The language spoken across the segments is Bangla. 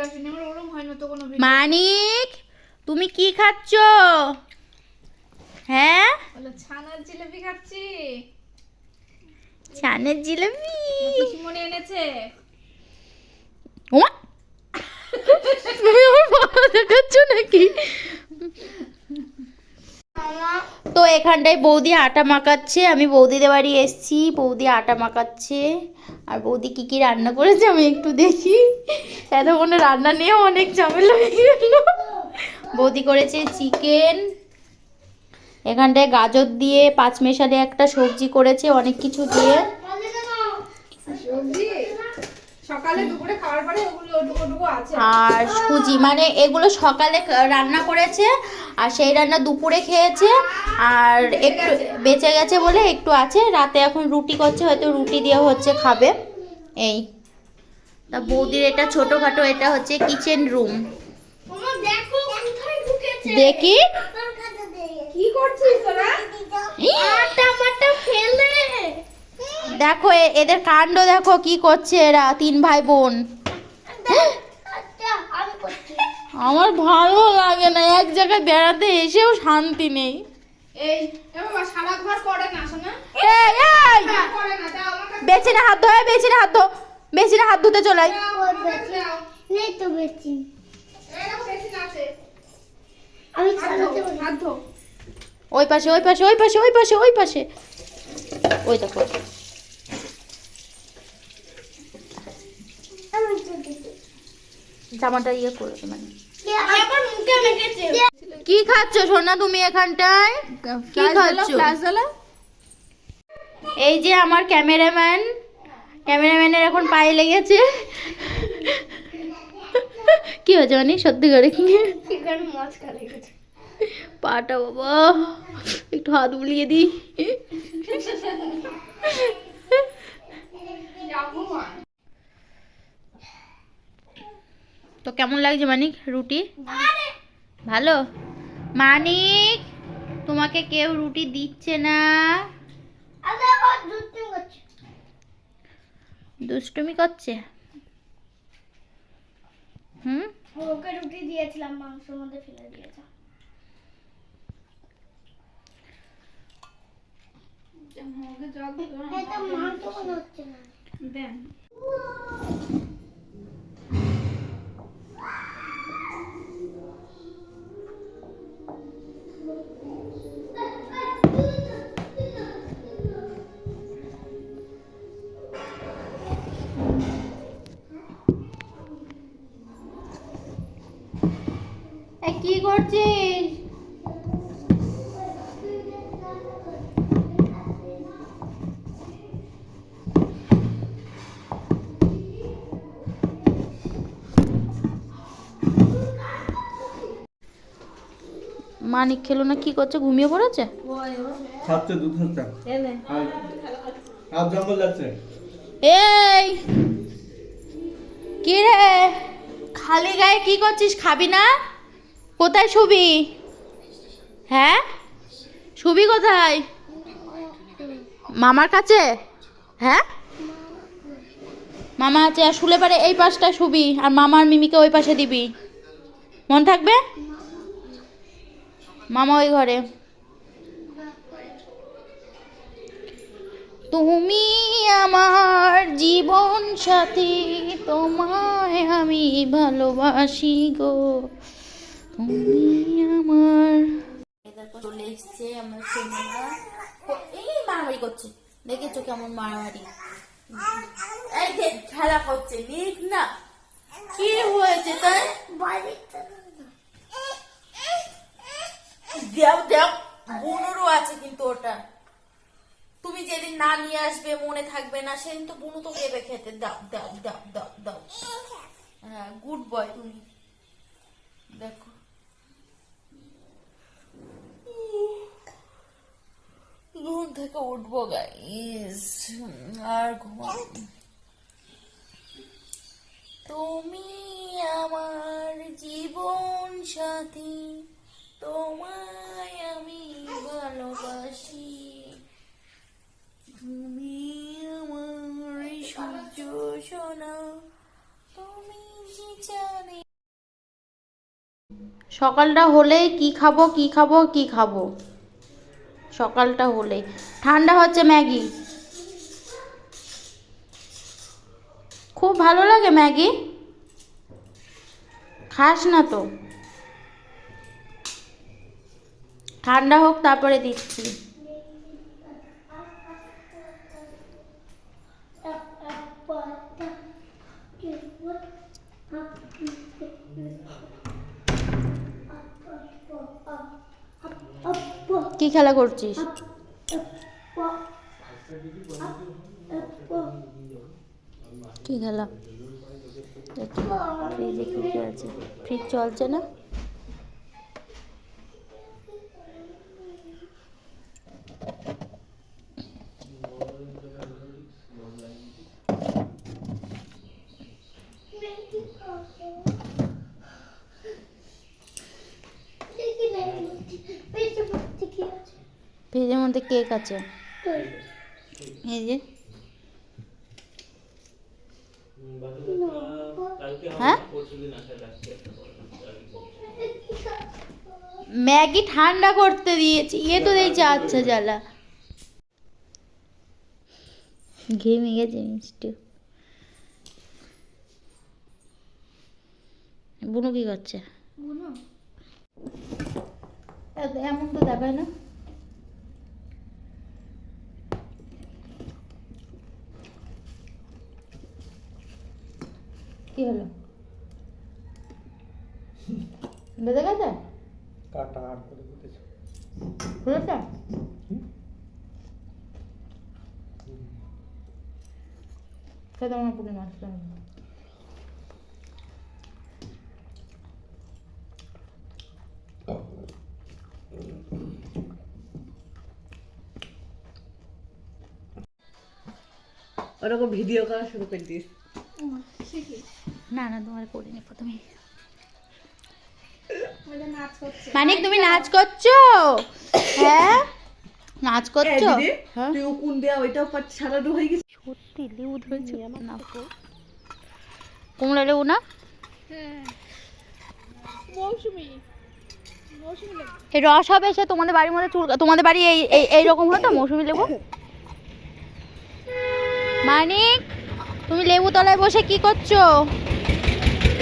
আসেনি, আমার ওরকম হয় না তো কোনো। মানিক, তুমি কি খাচ্ছ? হ্যাঁ, বলো ছানার জিলাপি খাচ্ছি। ছানার জিলাপি। পিসিমণি এনেছে। ওমা, তুমি আমার বাবা দেখাচ্ছ নাকি? তো এখানটায় বৌদি আটা মাখাচ্ছে, আমি বৌদিদের বাড়ি এসেছি, বৌদি আটা মাখাচ্ছে। আর বৌদি কি কি রান্না করেছে আমি একটু দেখি। এতক্ষণে রান্না নিয়ে অনেক ঝামেলা হয়ে গেল। বৌদি করেছে চিকেন, এখানটায় গাজর দিয়ে পাঁচমেশালি একটা সবজি করেছে, অনেক কিছু দিয়ে। সবজি সকালে দুপুরে খাওয়ার পরে ওগুলো ওটুকু আছে। আর সুজি, মানে এগুলো সকালে রান্না করেছে আর সেই রান্না দুপুরে খেয়েছে, আর একটু বেঁচে গেছে বলে একটু আছে। রাতে এখন রুটি করছে, হয়তো রুটি দিয়ে হচ্ছে খাবে। এই তা বৌদির এটা ছোটখাটো, এটা হচ্ছে কিচেন রুম। দেখি কি করছিস তোরা? দেখো এদের কাণ্ড দেখো, কি করছে এরা তিন ভাই বোন। আমার ভালো লাগে না, এক জায়গায় বেড়াতে এসেও শান্তি নেই। এই বাবা সারা ঘর করে না শোনা। এই এই করে না, দাও আমার কাছে বেচিনে হাত ধো, বেচিনে হাত ধো, বেচিনে হাত ধুতে চলাই। দাও, আমার কাছে দাও। নেই তো বেশি। এই দেখো বেশি না আছে। আমি হাত চালাতে ধো, পারি। হাত ধো। ওই পাশে, ওই পাশে, ওই পাশে, ওই পাশে, ওই পাশে, ওই দেখো। আমি তো দিছি। জামাটা ইয়ে করেছে মানে। আবার মুখে লেগেছে। কি খাচ্ছ সোনা তুমি এখানটায়? কি খাচ্ছ? ফ্ল্যাশ জ্বালা। এই যে আমার ক্যামেরাম্যান, ক্যামেরাম্যানের এখন পায়ে লেগেছে। কি হয়েছে মানে সত্যি করে কি? চিকেন মচকা লেগেছে। পাটা বাবা, একটু হাত বুলিয়ে দিই। তো কেমন লাগছে মানিক রুটি? ভালো। মানিক, তোমাকে কেউ রুটি দিচ্ছে না। আমি আবার দুধ করছি। দুষ্টুমি করছে। হুম, ওকে রুটি দিয়েছিলাম, মাংসের মধ্যে ফেলে দিয়েছে। ওকে জল দে। এটা মাংস মনে হচ্ছে না। দেন। কি করছিস? মানিক খেলো না, কি করছে? ঘুমিয়ে পড়েছে। খাচ্ছে দুধ খাচ্ছে আর জঙ্গল যাচ্ছে। এই কি রে, খালি গায়ে কি করছিস? খাবি না? কোথায় শুবি? হ্যাঁ, শুবি কোথায়? মামার কাছে? হ্যাঁ, মামা আছে, আর শুলে পারে এই পাশটা শুবি, আর মামা আর মিমিকে ওই পাশে দিবি। মন থাকবে? মামা ওই ঘরে। তুমি আমার জীবন সাথী, তোমায় আমি ভালোবাসি গো, তুমি আমার। চলে এসছে আমার সোনা। এই মারামারি করছে, দেখেছো কেমন মারামারি? এই যে খেলা করছে, নিক না। কি হয়েছে তাই? দেও দেও, বুনুরও আছে কিন্তু ওটা। তুমি যেদিন না নিয়ে আসবে মনে থাকবে না, সেদিন তো বুনু তো দেবে খেতে। দাও দাও দাও দাও দাও। হ্যাঁ, গুড বয় তুমি। দেখো ঘুম থেকে উঠবো গাইস, আর ঘুমাবো। তুমি আমার জীবন সাথী, তোমায় আমি ভালোবাসি, তুমি আমার সূর্য সোনা, তুমি যে সকালটা হলেই কি খাবো কি খাবো কি খাবো, সকালটা হলেই ঠান্ডা হচ্ছে ম্যাগি। খুব ভালো লাগে ম্যাগি, খাস না তো? ঠান্ডা হোক তারপরে দিচ্ছি। কি খেলা করছিস? কি খেলা? দেখি ফ্রিজে কি কি আছে। ফ্রিজ চলছে না? ফ্রিজের মধ্যে কেক আছে, এই যে। হ্যাঁ, ম্যাগি ঠান্ডা করতে দিয়েছি, ইয়ে তো দেখছি। আচ্ছা জ্বালা, ঘেমে গেছে মিষ্টি। বুনু কি করছে? এমন তো দেখায় না। কি হলো? বেঁধে গেছে? কাটা আর করে দিতেছে। খুলেছে? খেতে আমার পুরি মাছটা হবে। ওরকম ভিডিও করা শুরু করে দিস। না না, তোমার করিনি প্রথমে। নাচ করছে। মানিক তুমি নাচ করছো? হ্যাঁ নাচ করছো? হ্যাঁ তুই উকুন দেয়া ওইটাও সারানো হয়ে গেছে। সত্যি লেবু ধরেছে না? কুমড়া লেবু না? মৌসুমি এই রস হবে সে তোমাদের বাড়ির মধ্যে চুল, তোমাদের বাড়ি এই এইরকম হতো মৌসুমি লেবু? মানিক তুমি লেবু তলায় বসে কি করছো?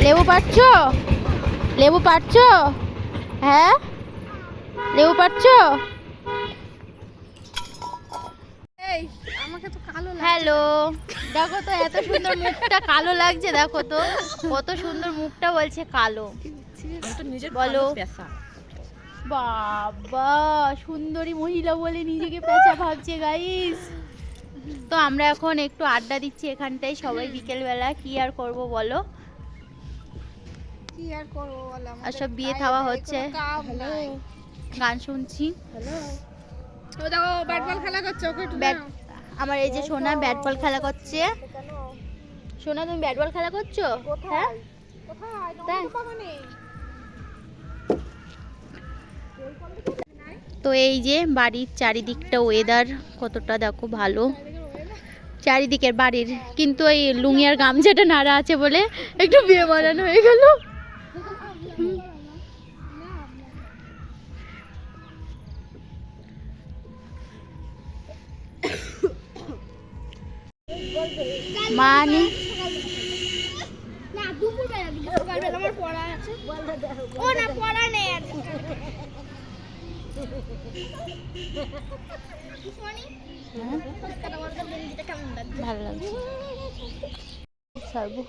লেবু পাড়ছো? লেবু পাড়ছো? হ্যাঁ লেবু পাড়ছো? আমাকে তো কালো হ্যালো, দেখো তো এত সুন্দর মুখটা কালো লাগছে, দেখো তো কত সুন্দর মুখটা, বলছে কালো। বলো বাবা, সুন্দরী মহিলা বলে নিজেকে পেঁচা ভাবছে গাইস। তো আমরা এখন একটু আড্ডা দিচ্ছি এখানটায় সবাই বিকেলবেলা, কি আর করব বলো, কি আর করবো বলো, আর সব বিয়ে থাওয়া হচ্ছে, গান শুনছি। ও দেখো ব্যাট বল খেলা করছে, ওকে একটু ব্যাট, দাও। আমার এই যে সোনা ব্যাট বল খেলা করছে। সোনা তুমি ব্যাট বল খেলা করছো? হ্যাঁ কোথায় তাই? বাগানে? তো এই যে বাড়ির চারিদিকটা ওয়েদার কতটা দেখো ভালো, চারিদিকের বাড়ির, কিন্তু এই লুঙ্গি আর গামছাটা নাড়া আছে বলে একটু বিয়ে বানানো হয়ে গেল। মানে না দুপুরবেলা দিকে, সকালবেলা আমার পড়া আছে। ও না পড়া নেই আর। ভালো লাগছে ছাড়বো।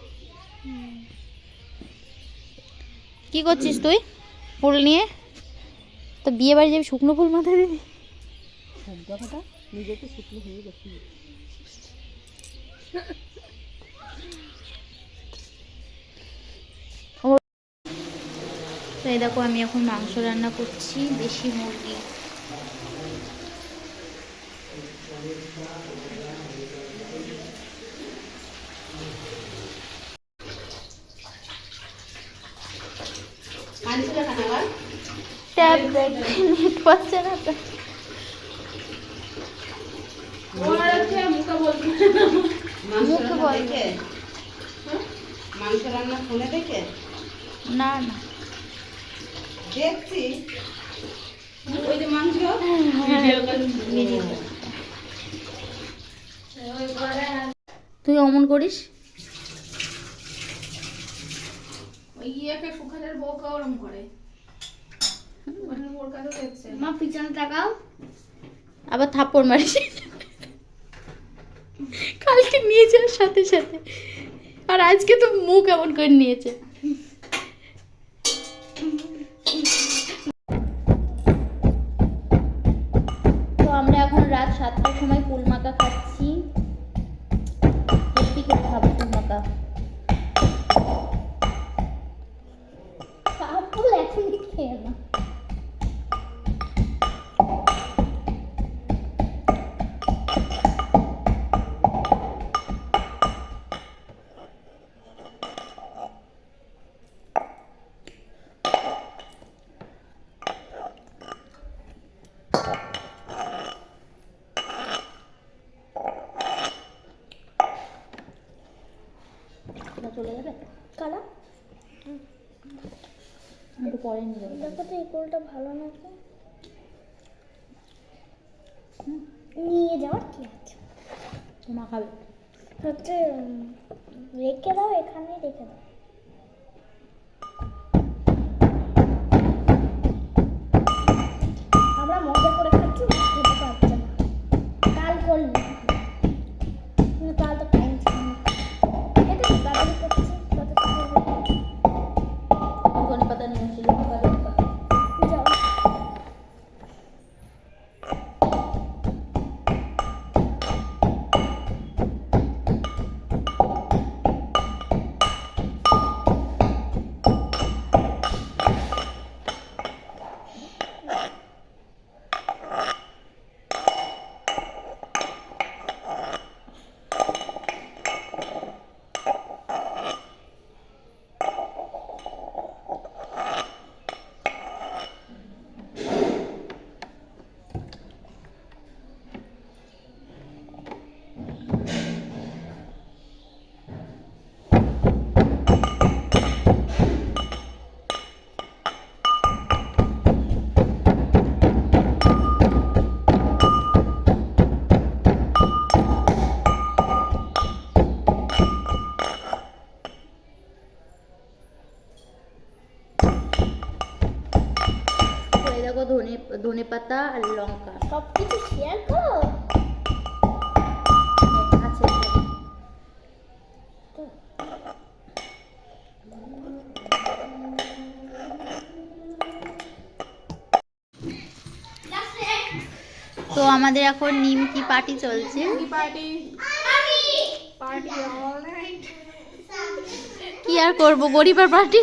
কি করছিস তুই ফুল নিয়ে? তো বিয়ে বাড়ি যাবি, শুকনো ফুল মাথায় দিবি? নিজেকে শুকনো হয়ে গেছি। তো এই দেখো আমি এখন মাংস রান্না করছি, দেশি মুরগি। ট্যাব নেট পাচ্ছে না তো। মুখে বলবে। মাংস রান্না ফোনে দেখে না না দেখছি ওই যে মাংস তুই অমন করিস। ওই ইয়েকে সুখানের বউকে ওরম করে সুখানের বউর কাছে দেখছে মা পিছনে তাকাও। আবার থাপ্পড় মারিস কালকে নিয়েছে ওর সাথে সাথে, আর আজকে তো মুখ এমন করে নিয়েছে। তো আমরা এখন রাত 7টার সময় কুল মাখা খাচ্ছি। সত্যি করে খাবো কুল মাখা। কাকুল এখনই খেয়ে না। চলে যাবে কালা একটু পরে নিয়ে যাবে। দেখো তো এই কোলটা ভালো নাকি, নিয়ে যাওয়ার কি আছে। তোমা খাবে হচ্ছে রেখে দাও, এখানেই রেখে দাও। আমরা মজা করে খাচ্ছি, খেতে পারছে না। কাল করলি কাল তো টাইম ছিল না, এটা কি তাড়াতাড়ি করছি ধনে পাতা নিয়েছিল যাও। দেখো ধনে পাতা আর লঙ্কা সব কিছু শেয়ার করো। আছে। তো আমাদের এখন নিমকি পার্টি চলছে। পার্টি পার্টি অল নাইট কি আর করবো, গরিবের পার্টি।